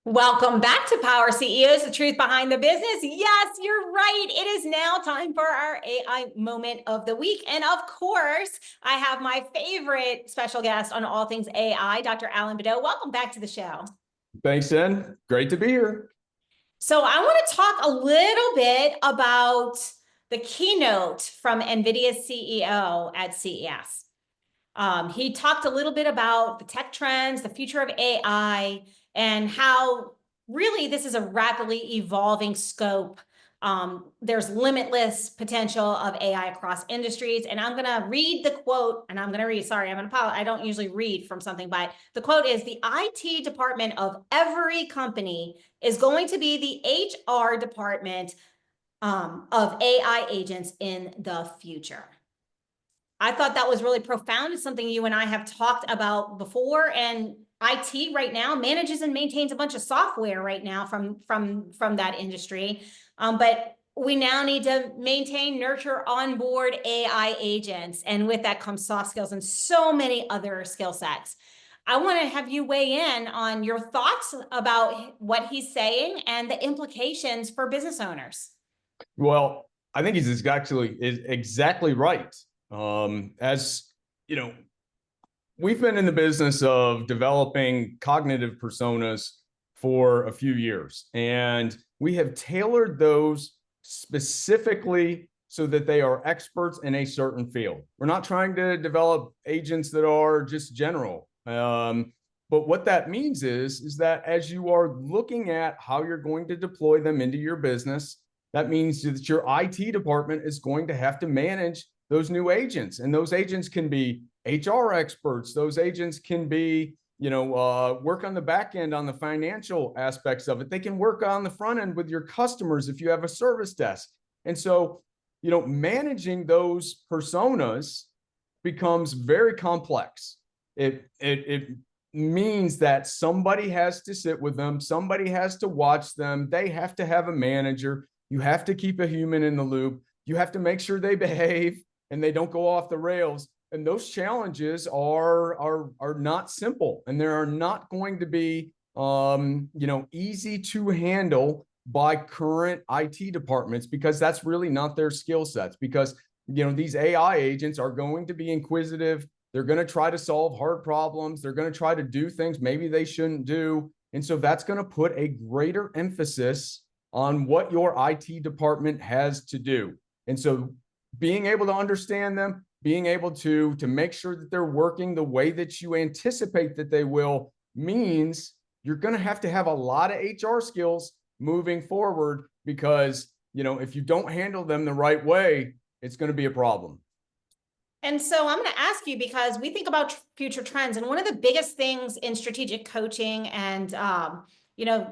Welcome back to Power CEOs, the truth behind the business. Yes, you're right. It is now time for our AI moment of the week. And of course, I have my favorite special guest on all things AI, Dr. Alan Bedeau. Welcome back to the show. Thanks, Jen. Great to be here. So I want to talk a little bit about the keynote from NVIDIA's CEO at CES. He talked a little bit about the tech trends, the future of AI, and how really this is a rapidly evolving scope. There's limitless potential of AI across industries. And I'm going to read the quote, and I'm going to read, sorry, I don't usually read from something, but the quote is, the IT department of every company is going to be the HR department of AI agents in the future. I thought that was really profound. It's something you and I have talked about before. And IT right now manages and maintains a bunch of software right now from that industry. But we now need to maintain, nurture, onboard AI agents. And with that comes soft skills and so many other skill sets. I want to have you weigh in on your thoughts about what he's saying and the implications for business owners. Well, I think he's exactly right. As you know, we've been in the business of developing cognitive personas for a few years, and we have tailored those specifically so that they are experts in a certain field. We're not trying to develop agents that are just general. But what that means is that as you are looking at how you're going to deploy them into your business, that means that your IT department is going to have to manage those new agents. And those agents can be HR experts. Those agents can be, work on the back end on the financial aspects of it. They can work on the front end with your customers if you have a service desk. And so, managing those personas becomes very complex. It means that somebody has to sit with them. Somebody has to watch them. They have to have a manager. You have to keep a human in the loop. You have to make sure they behave and they don't go off the rails. And those challenges are not simple, and they are not going to be easy to handle by current IT departments, because that's really not their skill sets. Because these AI agents are going to be inquisitive. They're going to try to solve hard problems. They're going to try to do things maybe they shouldn't do. And so that's going to put a greater emphasis on what your IT department has to do. And so being able to understand them, being able to make sure that they're working the way that you anticipate that they will, means you're going to have a lot of HR skills moving forward, because, if you don't handle them the right way, it's going to be a problem. And so I'm going to ask you, because we think about future trends, and one of the biggest things in strategic coaching and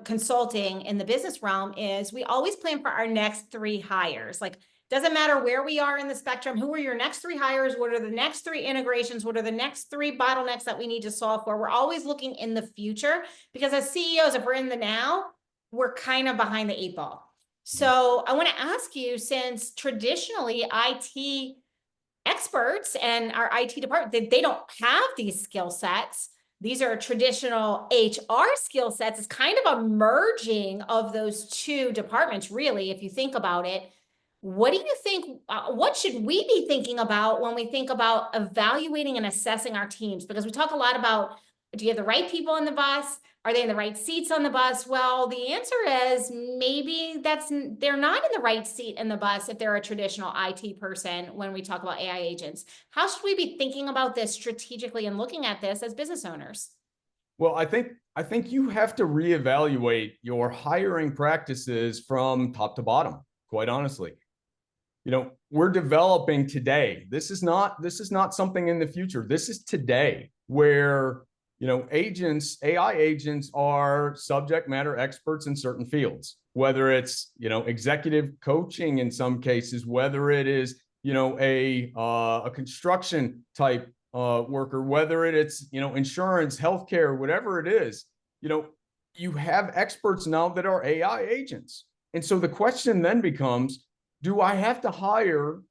consulting in the business realm is we always plan for our next 3 hires. Like, doesn't matter where we are in the spectrum, who are your next 3 hires? What are the next 3 integrations? What are the next 3 bottlenecks that we need to solve for? We're always looking in the future, because as CEOs, if we're in the now, we're kind of behind the 8 ball. So I want to ask you, since traditionally IT experts and our IT department, they don't have these skill sets. These are traditional HR skill sets. It's kind of a merging of those 2 departments, really, if you think about it. What do you think, what should we be thinking about when we think about evaluating and assessing our teams? Because we talk a lot about, do you have the right people on the bus? Are they in the right seats on the bus? Well, the answer is maybe they're not in the right seat in the bus if they're a traditional IT person when we talk about AI agents. How should we be thinking about this strategically and looking at this as business owners? Well, I think you have to reevaluate your hiring practices from top to bottom, quite honestly. We're developing today. This is not something in the future. This is today, where AI agents are subject matter experts in certain fields, whether it's executive coaching in some cases, whether it is a construction type worker, whether it's insurance, healthcare, whatever it is. You have experts now that are AI agents, and so the question then becomes, do I have to hire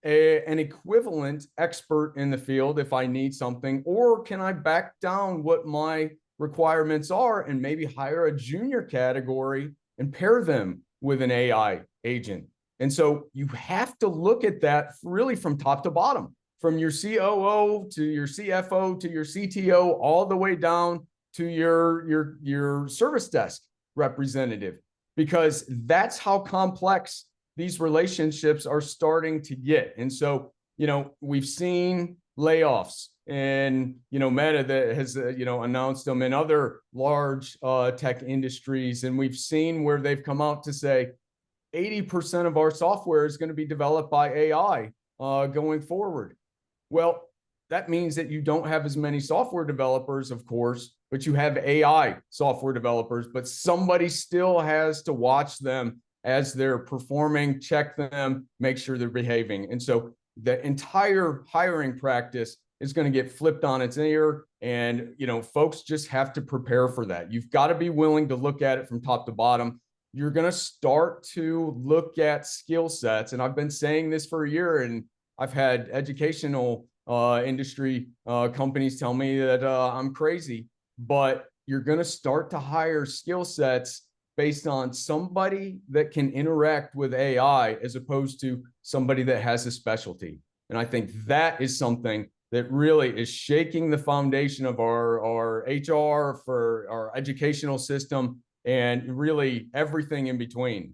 an equivalent expert in the field if I need something, or can I back down what my requirements are and maybe hire a junior category and pair them with an AI agent. And so you have to look at that really from top to bottom, from your COO to your CFO to your CTO, all the way down to your service desk representative, because that's how complex these relationships are starting to get. And so, we've seen layoffs and, Meta that has, announced them in other large tech industries. And we've seen where they've come out to say 80% of our software is going to be developed by AI going forward. Well, that means that you don't have as many software developers, of course, but you have AI software developers, but somebody still has to watch them as they're performing, check them, make sure they're behaving. And so the entire hiring practice is going to get flipped on its ear. And, folks just have to prepare for that. You've got to be willing to look at it from top to bottom. You're going to start to look at skill sets. And I've been saying this for a year, and I've had educational industry companies tell me that I'm crazy, but you're going to start to hire skill sets based on somebody that can interact with AI as opposed to somebody that has a specialty. And I think that is something that really is shaking the foundation of our HR, for our educational system, and really everything in between.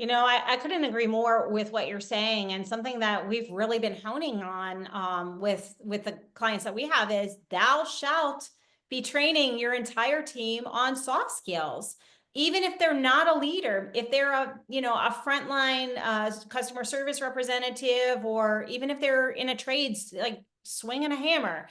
I couldn't agree more with what you're saying. And something that we've really been honing on with the clients that we have is thou shalt be training your entire team on soft skills. Even if they're not a leader, if they're a frontline customer service representative, or even if they're in a trades like swinging a hammer,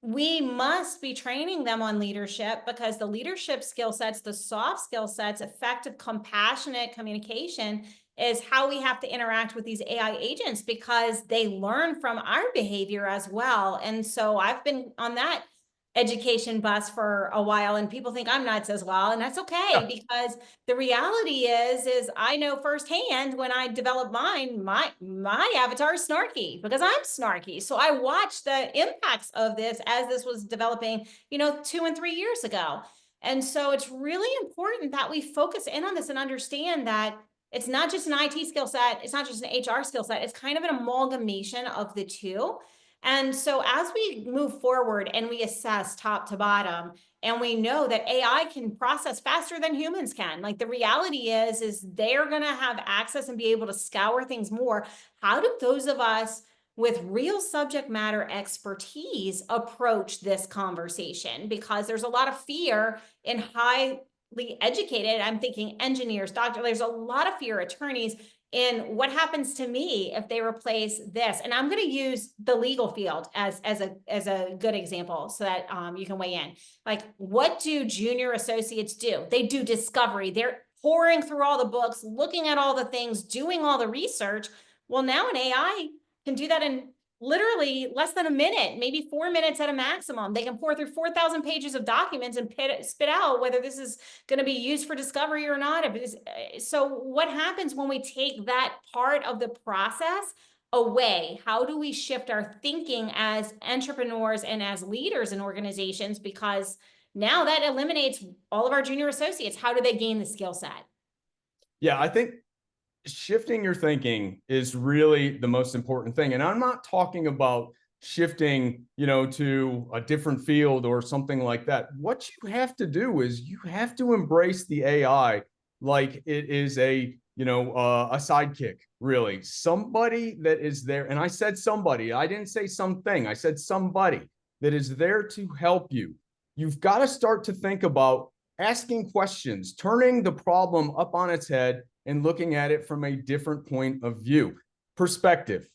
we must be training them on leadership, because the leadership skill sets, the soft skill sets, effective, compassionate communication is how we have to interact with these AI agents, because they learn from our behavior as well. And so I've been on that education bus for a while, and people think I'm nuts as well. And that's okay, because the reality is I know firsthand when I develop mine, my avatar is snarky because I'm snarky. So I watched the impacts of this as this was developing, 2 and 3 years ago. And so it's really important that we focus in on this and understand that it's not just an IT skill set. It's not just an HR skill set. It's kind of an amalgamation of the two. And so as we move forward and we assess top to bottom, and we know that AI can process faster than humans can, like the reality is they're going to have access and be able to scour things more. How do those of us with real subject matter expertise approach this conversation? Because there's a lot of fear in highly educated, I'm thinking engineers, doctors, there's a lot of fear, attorneys, in what happens to me if they replace this. And I'm going to use the legal field as a good example so that you can weigh in. Like, what do junior associates do? They do discovery. They're pouring through all the books, looking at all the things, doing all the research. Well, now an AI can do that in literally less than a minute, maybe 4 minutes at a maximum. They can pour through 4,000 pages of documents and spit out whether this is going to be used for discovery or not. So what happens when we take that part of the process away? How do we shift our thinking as entrepreneurs and as leaders in organizations? Because now that eliminates all of our junior associates. How do they gain the skill set? Yeah, I think shifting your thinking is really the most important thing. And I'm not talking about shifting, to a different field or something like that. What you have to do is you have to embrace the AI like it is a sidekick, really. Somebody that is there. And I said somebody, I didn't say something. I said somebody that is there to help you. You've got to start to think about asking questions, turning the problem up on its head, and looking at it from a different point of view. Perspective.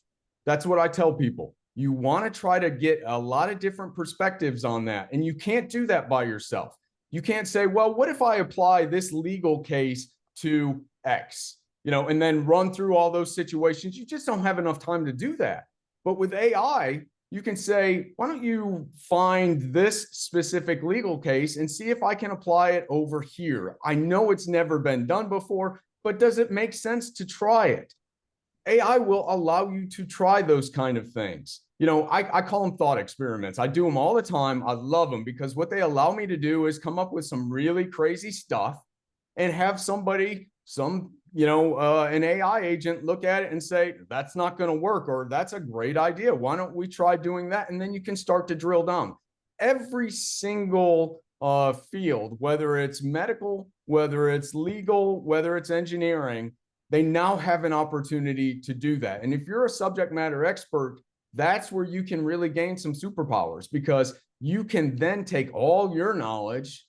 That's what I tell people. You want to try to get a lot of different perspectives on that. And you can't do that by yourself. You can't say, well, what if I apply this legal case to X, and then run through all those situations? You just don't have enough time to do that. But with AI, you can say, why don't you find this specific legal case and see if I can apply it over here? I know it's never been done before, but does it make sense to try it? AI will allow you to try those kind of things. I call them thought experiments. I do them all the time. I love them because what they allow me to do is come up with some really crazy stuff and have somebody, an AI agent look at it and say, that's not going to work, or that's a great idea. Why don't we try doing that? And then you can start to drill down. Every single field, whether it's medical, whether it's legal, whether it's engineering, they now have an opportunity to do that. And if you're a subject matter expert, that's where you can really gain some superpowers, because you can then take all your knowledge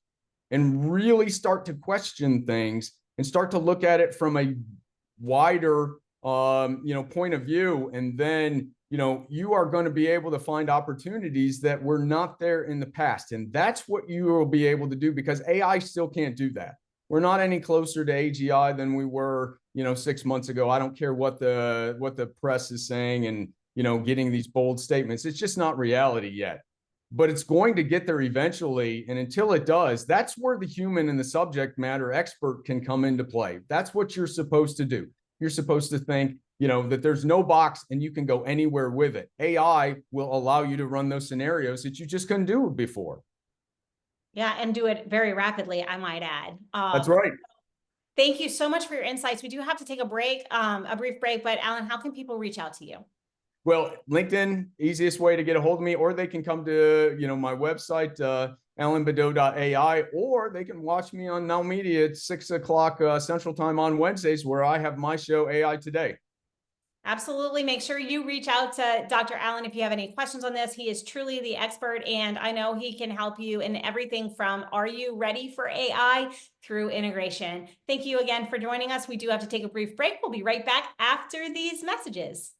and really start to question things and start to look at it from a wider point of view. And then you are going to be able to find opportunities that were not there in the past. And that's what you will be able to do, because AI still can't do that. We're not any closer to AGI than we were 6 months ago. I don't care what the press is saying and getting these bold statements. It's just not reality yet, but it's going to get there eventually. And until it does, that's where the human and the subject matter expert can come into play. That's what you're supposed to do. You're supposed to think, that there's no box and you can go anywhere with it. AI will allow you to run those scenarios that you just couldn't do before. Yeah, and do it very rapidly, I might add. That's right. Thank you so much for your insights. We do have to take a break, a brief break, but Alan, how can people reach out to you? Well, LinkedIn, easiest way to get a hold of me, or they can come to, my website, alanbedeau.ai, or they can watch me on Now Media at 6 o'clock Central Time on Wednesdays, where I have my show AI Today. Absolutely. Make sure you reach out to Dr. Allen if you have any questions on this. He is truly the expert, and I know he can help you in everything from are you ready for AI through integration. Thank you again for joining us. We do have to take a brief break. We'll be right back after these messages.